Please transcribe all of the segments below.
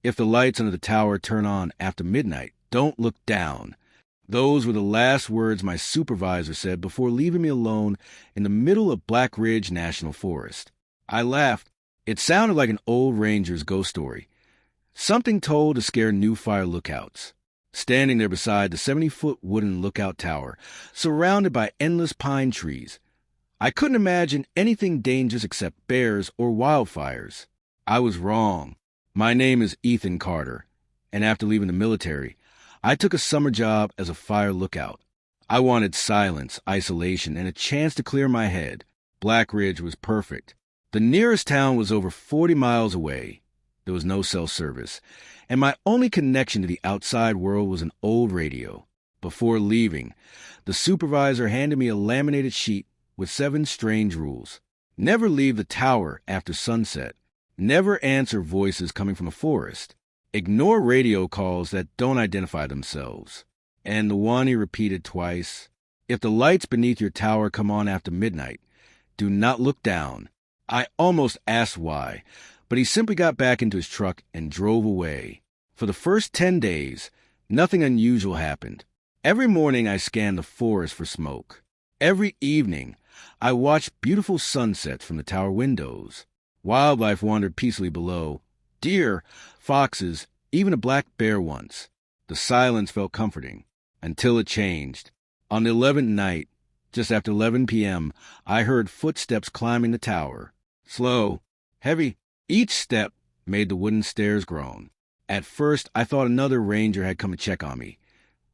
If the lights under the tower turn on after midnight, don't look down. Those were the last words my supervisor said before leaving me alone in the middle of Black Ridge National Forest. I laughed. It sounded like an old ranger's ghost story. Something told to scare new fire lookouts. Standing there beside the 70-foot wooden lookout tower, surrounded by endless pine trees, I couldn't imagine anything dangerous except bears or wildfires. I was wrong. My name is Ethan Carter, and after leaving the military, I took a summer job as a fire lookout. I wanted silence, isolation, and a chance to clear my head. Black Ridge was perfect. The nearest town was over 40 miles away. There was no cell service, and my only connection to the outside world was an old radio. Before leaving, the supervisor handed me a laminated sheet with 7 strange rules. Never leave the tower after sunset. Never answer voices coming from a forest. Ignore radio calls that don't identify themselves. And the one he repeated twice, if the lights beneath your tower come on after midnight, do not look down. I almost asked why, but he simply got back into his truck and drove away. For the first 10 days, nothing unusual happened. Every morning I scanned the forest for smoke. Every evening, I watched beautiful sunsets from the tower windows. Wildlife wandered peacefully below. Deer, foxes, even a black bear once. The silence felt comforting, until it changed. On the 11th night, just after 11 p.m., I heard footsteps climbing the tower. Slow, heavy. Each step made the wooden stairs groan. At first, I thought another ranger had come to check on me,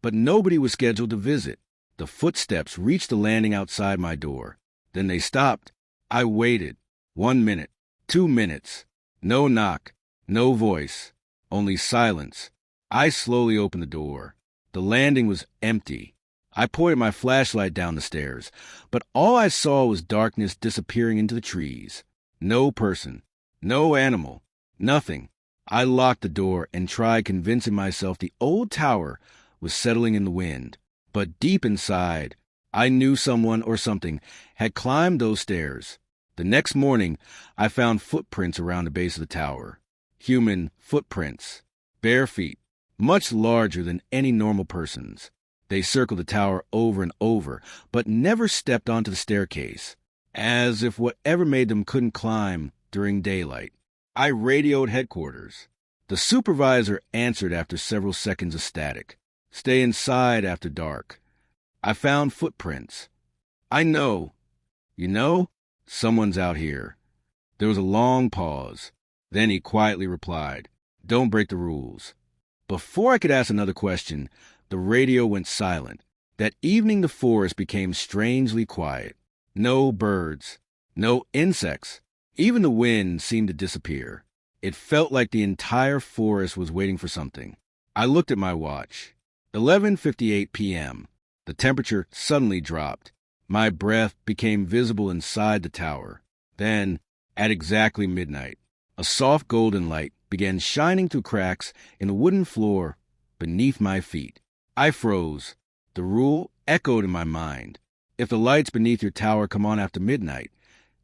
but nobody was scheduled to visit. The footsteps reached the landing outside my door. Then they stopped. I waited. 1 minute, 2 minutes. No knock, no voice, only silence. I slowly opened the door. The landing was empty. I pointed my flashlight down the stairs, but all I saw was darkness disappearing into the trees. No person, no animal, nothing. I locked the door and tried convincing myself the old tower was settling in the wind. But deep inside, I knew someone or something had climbed those stairs. The next morning, I found footprints around the base of the tower. Human footprints. Bare feet, much larger than any normal person's. They circled the tower over and over, but never stepped onto the staircase, as if whatever made them couldn't climb during daylight. I radioed headquarters. The supervisor answered after several seconds of static. Stay inside after dark. I found footprints. I know. You know? Someone's out here. There was a long pause. Then he quietly replied, "Don't break the rules." Before I could ask another question, the radio went silent. That evening the forest became strangely quiet. No birds, no insects. Even the wind seemed to disappear. It felt like the entire forest was waiting for something. I looked at my watch. 11:58 p.m. The temperature suddenly dropped. My breath became visible inside the tower. Then, at exactly midnight, a soft golden light began shining through cracks in the wooden floor beneath my feet. I froze. The rule echoed in my mind. If the lights beneath your tower come on after midnight,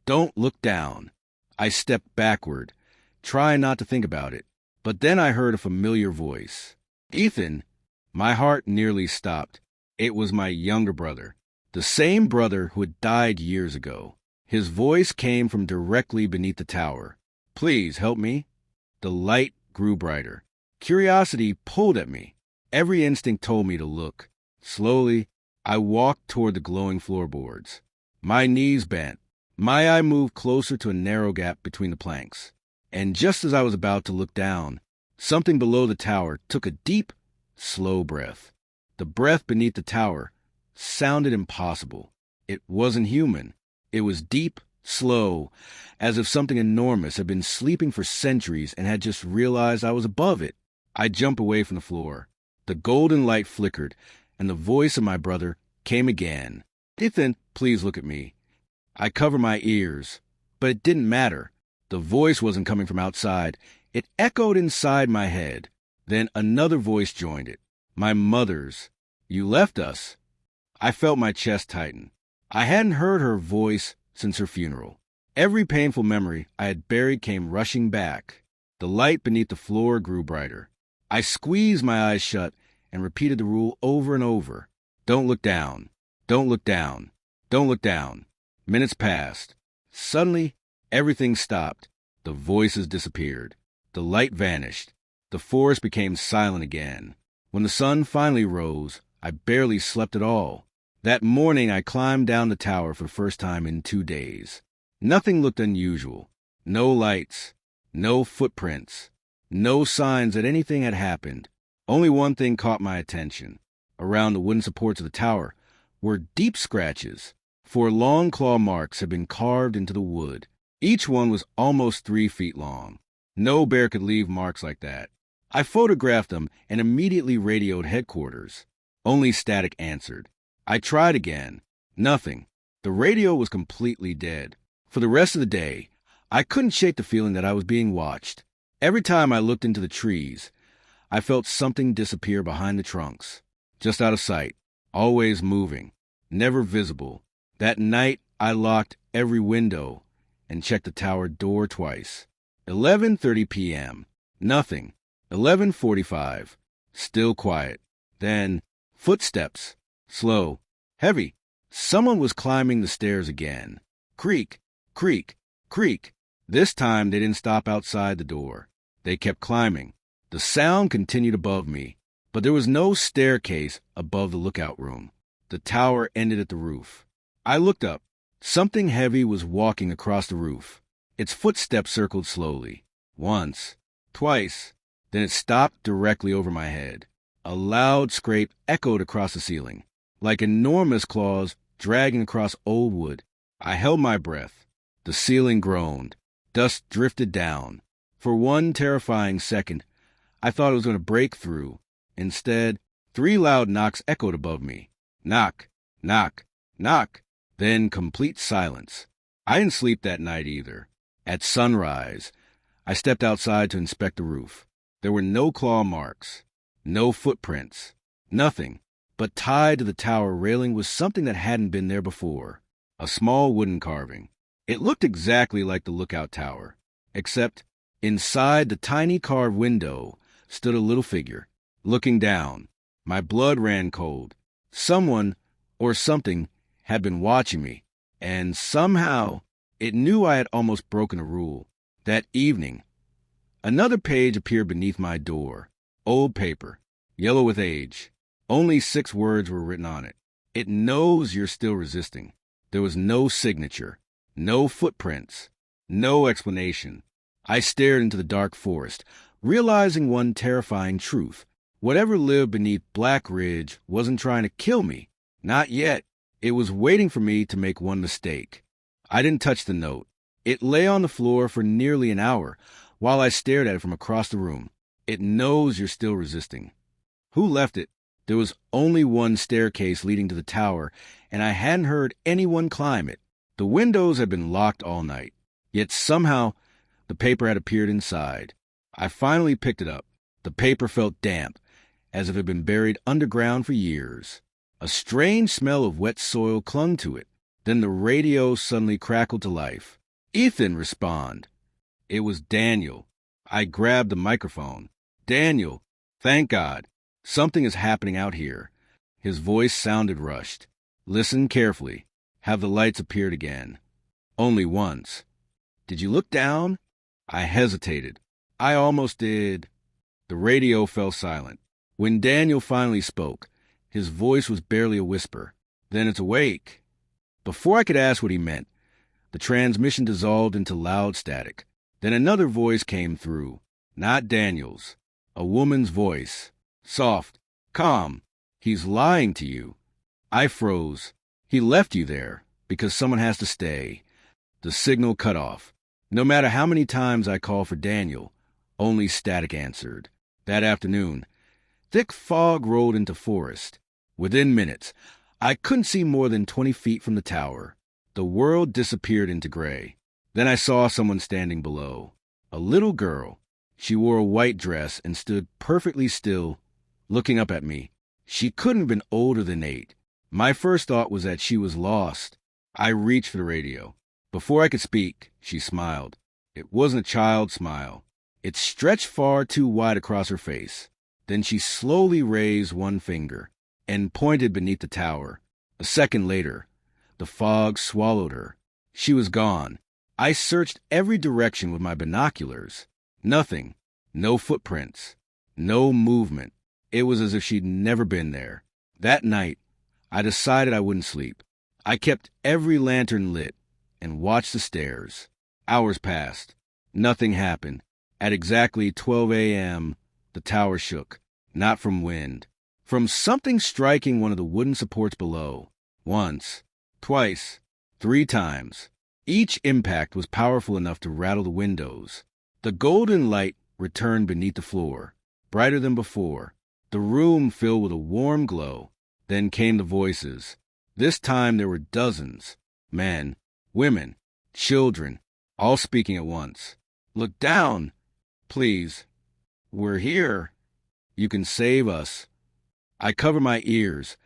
don't look down. I stepped backward, trying not to think about it. But then I heard a familiar voice. "Ethan." My heart nearly stopped. It was my younger brother, the same brother who had died years ago. His voice came from directly beneath the tower. "Please help me." The light grew brighter. Curiosity pulled at me. Every instinct told me to look. Slowly, I walked toward the glowing floorboards. My knees bent. My eye moved closer to a narrow gap between the planks. And just as I was about to look down, something below the tower took a deep, slow breath. The breath beneath the tower sounded impossible. It wasn't human. It was deep, slow, as if something enormous had been sleeping for centuries and had just realized I was above it. I jumped away from the floor. The golden light flickered, and the voice of my brother came again. "Ethan, please look at me." I covered my ears, but it didn't matter. The voice wasn't coming from outside. It echoed inside my head. Then another voice joined it. My mother's. "You left us." I felt my chest tighten. I hadn't heard her voice since her funeral. Every painful memory I had buried came rushing back. The light beneath the floor grew brighter. I squeezed my eyes shut and repeated the rule over and over. Don't look down. Don't look down. Don't look down. Minutes passed. Suddenly, everything stopped. The voices disappeared. The light vanished. The forest became silent again. When the sun finally rose, I barely slept at all. That morning, I climbed down the tower for the first time in 2 days. Nothing looked unusual. No lights. No footprints. No signs that anything had happened. Only one thing caught my attention. Around the wooden supports of the tower were deep scratches. 4 long claw marks had been carved into the wood. Each one was almost 3 feet long. No bear could leave marks like that. I photographed them and immediately radioed headquarters. Only static answered. I tried again. Nothing. The radio was completely dead. For the rest of the day, I couldn't shake the feeling that I was being watched. Every time I looked into the trees, I felt something disappear behind the trunks. Just out of sight. Always moving. Never visible. That night, I locked every window and checked the tower door twice. 11:30 p.m. Nothing. 11:45. Still quiet. Then, footsteps. Slow. Heavy. Someone was climbing the stairs again. Creak. Creak. Creak. This time they didn't stop outside the door. They kept climbing. The sound continued above me, but there was no staircase above the lookout room. The tower ended at the roof. I looked up. Something heavy was walking across the roof. Its footsteps circled slowly. Once. Twice. Then it stopped directly over my head. A loud scrape echoed across the ceiling, like enormous claws dragging across old wood. I held my breath. The ceiling groaned. Dust drifted down. For one terrifying second, I thought it was going to break through. Instead, 3 loud knocks echoed above me. Knock, knock, knock. Then complete silence. I didn't sleep that night either. At sunrise, I stepped outside to inspect the roof. There were no claw marks, no footprints, nothing. But tied to the tower railing was something that hadn't been there before. A small wooden carving. It looked exactly like the lookout tower, except inside the tiny carved window stood a little figure, looking down. My blood ran cold. Someone or something had been watching me, and somehow it knew I had almost broken a rule. That evening, another page appeared beneath my door. Old paper, yellow with age. Only 6 words were written on it. It knows you're still resisting. There was no signature, no footprints, no explanation. I stared into the dark forest, realizing one terrifying truth. Whatever lived beneath Black Ridge wasn't trying to kill me. Not yet. It was waiting for me to make one mistake. I didn't touch the note. It lay on the floor for nearly an hour while I stared at it from across the room. It knows you're still resisting. Who left it? There was only one staircase leading to the tower, and I hadn't heard anyone climb it. The windows had been locked all night, yet somehow the paper had appeared inside. I finally picked it up. The paper felt damp, as if it had been buried underground for years. A strange smell of wet soil clung to it. Then the radio suddenly crackled to life. Ethan, respond. It was Daniel. I grabbed the microphone. Daniel, thank God. Something is happening out here. His voice sounded rushed. Listen carefully. Have the lights appeared again? Only once. Did you look down? I hesitated. I almost did. The radio fell silent. When Daniel finally spoke, his voice was barely a whisper. Then it's awake. Before I could ask what he meant, the transmission dissolved into loud static. Then another voice came through. Not Daniel's. A woman's voice. Soft. Calm. He's lying to you. I froze. He left you there because someone has to stay. The signal cut off. No matter how many times I called for Daniel, only static answered. That afternoon, thick fog rolled into forest. Within minutes, I couldn't see more than 20 feet from the tower. The world disappeared into gray. Then I saw someone standing below. A little girl. She wore a white dress and stood perfectly still, looking up at me. She couldn't have been older than 8. My first thought was that she was lost. I reached for the radio. Before I could speak, she smiled. It wasn't a child's smile. It stretched far too wide across her face. Then she slowly raised one finger and pointed beneath the tower. A second later, the fog swallowed her. She was gone. I searched every direction with my binoculars. Nothing. No footprints. No movement. It was as if she'd never been there. That night, I decided I wouldn't sleep. I kept every lantern lit and watched the stairs. Hours passed. Nothing happened. At exactly 12 a.m., the tower shook. Not from wind. From something striking one of the wooden supports below. Once. Twice. 3 times. Each impact was powerful enough to rattle the windows. The golden light returned beneath the floor, brighter than before. The room filled with a warm glow. Then came the voices. This time there were dozens. Men, women, children, all speaking at once. Look down, please. We're here. You can save us. I covered my ears,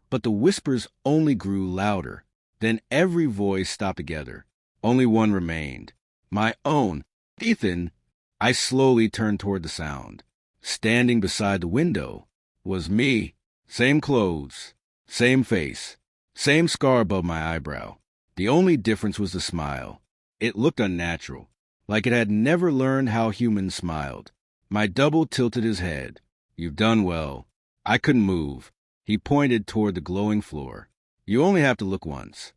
but the whispers only grew louder. Then every voice stopped together. Only one remained. My own. Ethan. I slowly turned toward the sound. Standing beside the window was me. Same clothes, same face, same scar above my eyebrow. The only difference was the smile. It looked unnatural, like it had never learned how humans smiled. My double tilted his head. You've done well. I couldn't move. He pointed toward the glowing floor. You only have to look once.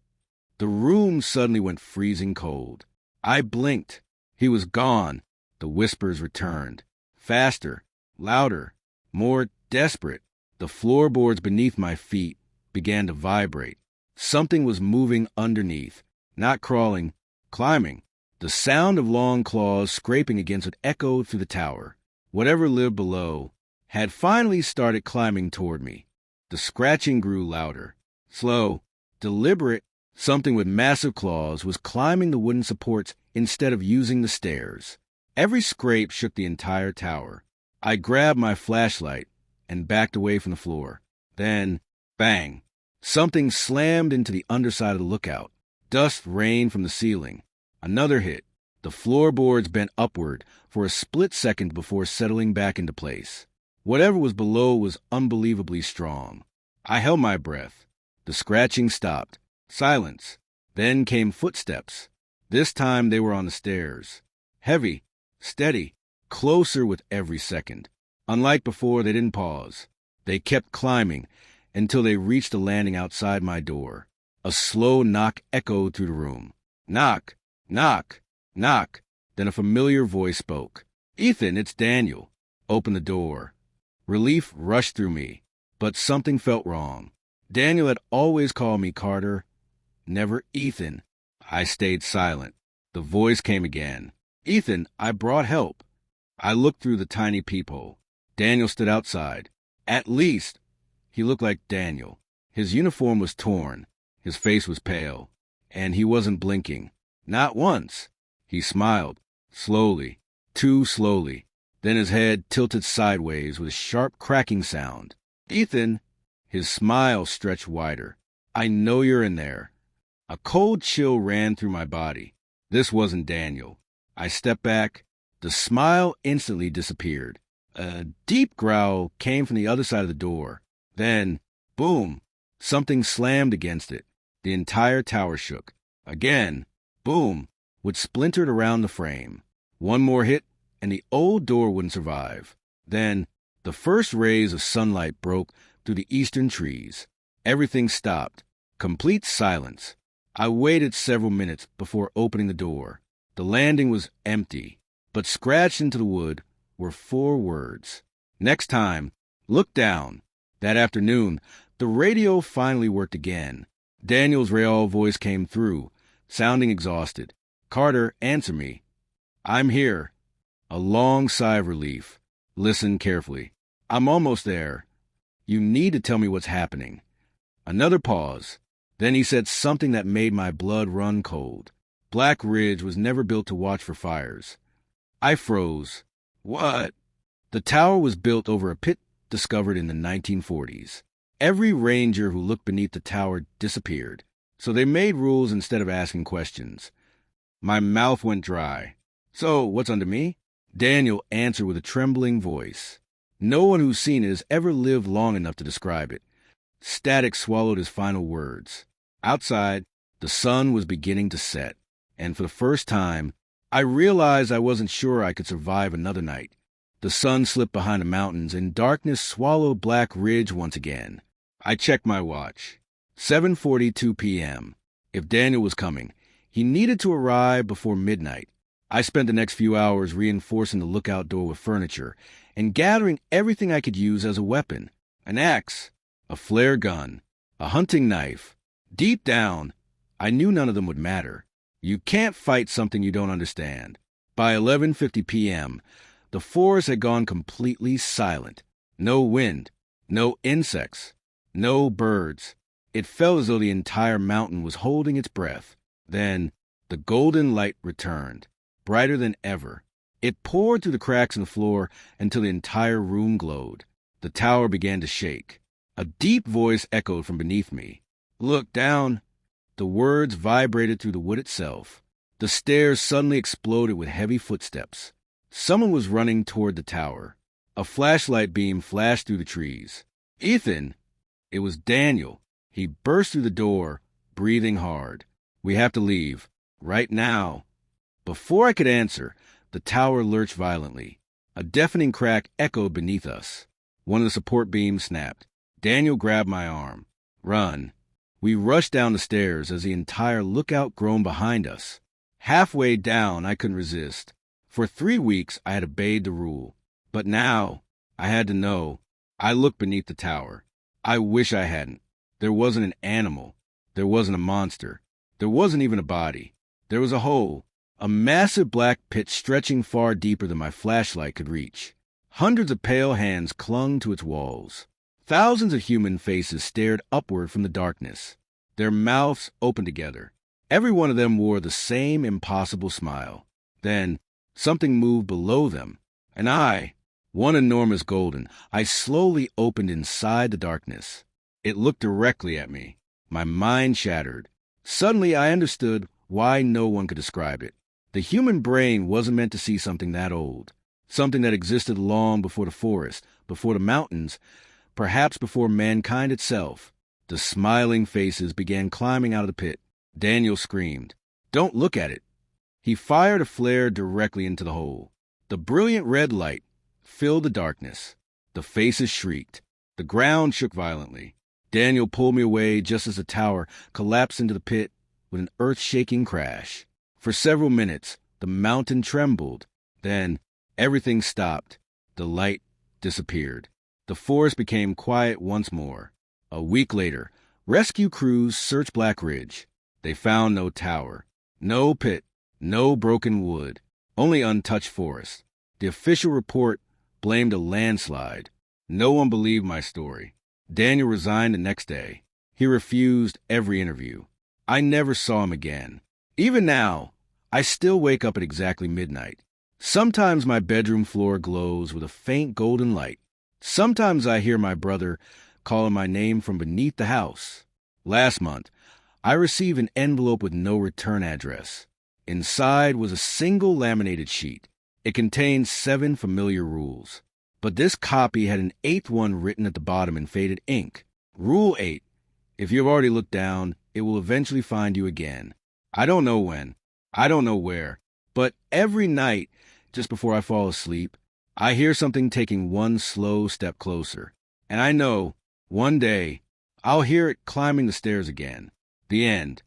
The room suddenly went freezing cold. I blinked. He was gone. The whispers returned. Faster, louder, more desperate. The floorboards beneath my feet began to vibrate. Something was moving underneath, not crawling, climbing. The sound of long claws scraping against it echoed through the tower. Whatever lived below had finally started climbing toward me. The scratching grew louder. Slow, deliberate, something with massive claws was climbing the wooden supports instead of using the stairs. Every scrape shook the entire tower. I grabbed my flashlight and backed away from the floor. Then, bang! Something slammed into the underside of the lookout. Dust rained from the ceiling. Another hit. The floorboards bent upward for a split second before settling back into place. Whatever was below was unbelievably strong. I held my breath. The scratching stopped. Silence. Then came footsteps. This time they were on the stairs. Heavy, steady, closer with every second. Unlike before, they didn't pause. They kept climbing until they reached the landing outside my door. A slow knock echoed through the room. Knock, knock, knock. Then a familiar voice spoke. Ethan, it's Daniel. Open the door. Relief rushed through me, but something felt wrong. Daniel had always called me Carter, never Ethan. I stayed silent. The voice came again. Ethan, I brought help. I looked through the tiny peephole. Daniel stood outside. At least, he looked like Daniel. His uniform was torn. His face was pale. And he wasn't blinking. Not once. He smiled. Slowly. Too slowly. Then his head tilted sideways with a sharp cracking sound. Ethan. His smile stretched wider. I know you're in there. A cold chill ran through my body. This wasn't Daniel. I stepped back. The smile instantly disappeared. A deep growl came from the other side of the door. Then, boom, something slammed against it. The entire tower shook. Again, boom, which splintered around the frame. One more hit, and the old door wouldn't survive. Then, the first rays of sunlight broke through the eastern trees. Everything stopped. Complete silence. I waited several minutes before opening the door. The landing was empty, but scratched into the wood were 4 words. Next time, look down. That afternoon, the radio finally worked again. Daniel's real voice came through, sounding exhausted. Carter, answer me. I'm here. A long sigh of relief. Listen carefully. I'm almost there. You need to tell me what's happening. Another pause. Then he said something that made my blood run cold. Black Ridge was never built to watch for fires. I froze. What? The tower was built over a pit discovered in the 1940s. Every ranger who looked beneath the tower disappeared, so they made rules instead of asking questions. My mouth went dry. So, what's under me? Daniel answered with a trembling voice. No one who's seen it has ever lived long enough to describe it. Static swallowed his final words. Outside, the sun was beginning to set, and for the first time, I realized I wasn't sure I could survive another night. The sun slipped behind the mountains, and darkness swallowed Black Ridge once again. I checked my watch. 7:42 p.m. If Daniel was coming, he needed to arrive before midnight. I spent the next few hours reinforcing the lookout door with furniture and gathering everything I could use as a weapon. An axe, a flare gun, a hunting knife. Deep down, I knew none of them would matter. You can't fight something you don't understand. By 11:50 p.m., the forest had gone completely silent. No wind, no insects, no birds. It felt as though the entire mountain was holding its breath. Then, the golden light returned, brighter than ever. It poured through the cracks in the floor until the entire room glowed. The tower began to shake. A deep voice echoed from beneath me. "Look down." The words vibrated through the wood itself. The stairs suddenly exploded with heavy footsteps. Someone was running toward the tower. A flashlight beam flashed through the trees. "Ethan!" It was Daniel. He burst through the door, breathing hard. "We have to leave. Right now." Before I could answer, the tower lurched violently. A deafening crack echoed beneath us. One of the support beams snapped. Daniel grabbed my arm. "Run." We rushed down the stairs as the entire lookout groaned behind us. Halfway down, I couldn't resist. For 3 weeks, I had obeyed the rule. But now, I had to know. I looked beneath the tower. I wish I hadn't. There wasn't an animal. There wasn't a monster. There wasn't even a body. There was a hole. A massive black pit stretching far deeper than my flashlight could reach. Hundreds of pale hands clung to its walls. Thousands of human faces stared upward from the darkness. Their mouths opened together. Every one of them wore the same impossible smile. Then, something moved below them. An eye, one enormous golden eye, slowly opened inside the darkness. It looked directly at me. My mind shattered. Suddenly, I understood why no one could describe it. The human brain wasn't meant to see something that old. Something that existed long before the forest, before the mountains, perhaps before mankind itself. The smiling faces began climbing out of the pit. Daniel screamed, "Don't look at it." He fired a flare directly into the hole. The brilliant red light filled the darkness. The faces shrieked. The ground shook violently. Daniel pulled me away just as the tower collapsed into the pit with an earth-shaking crash. For several minutes, the mountain trembled. Then, everything stopped. The light disappeared. The forest became quiet once more. A week later, rescue crews searched Black Ridge. They found no tower, no pit, no broken wood, only untouched forest. The official report blamed a landslide. No one believed my story. Daniel resigned the next day. He refused every interview. I never saw him again. Even now, I still wake up at exactly midnight. Sometimes my bedroom floor glows with a faint golden light. Sometimes I hear my brother calling my name from beneath the house. Last month, I received an envelope with no return address. Inside was a single laminated sheet. It contained 7 familiar rules. But this copy had an 8th one written at the bottom in faded ink. Rule 8. If you have already looked down, it will eventually find you again. I don't know when. I don't know where. But every night, just before I fall asleep, I hear something taking one slow step closer. And I know, one day, I'll hear it climbing the stairs again. The end.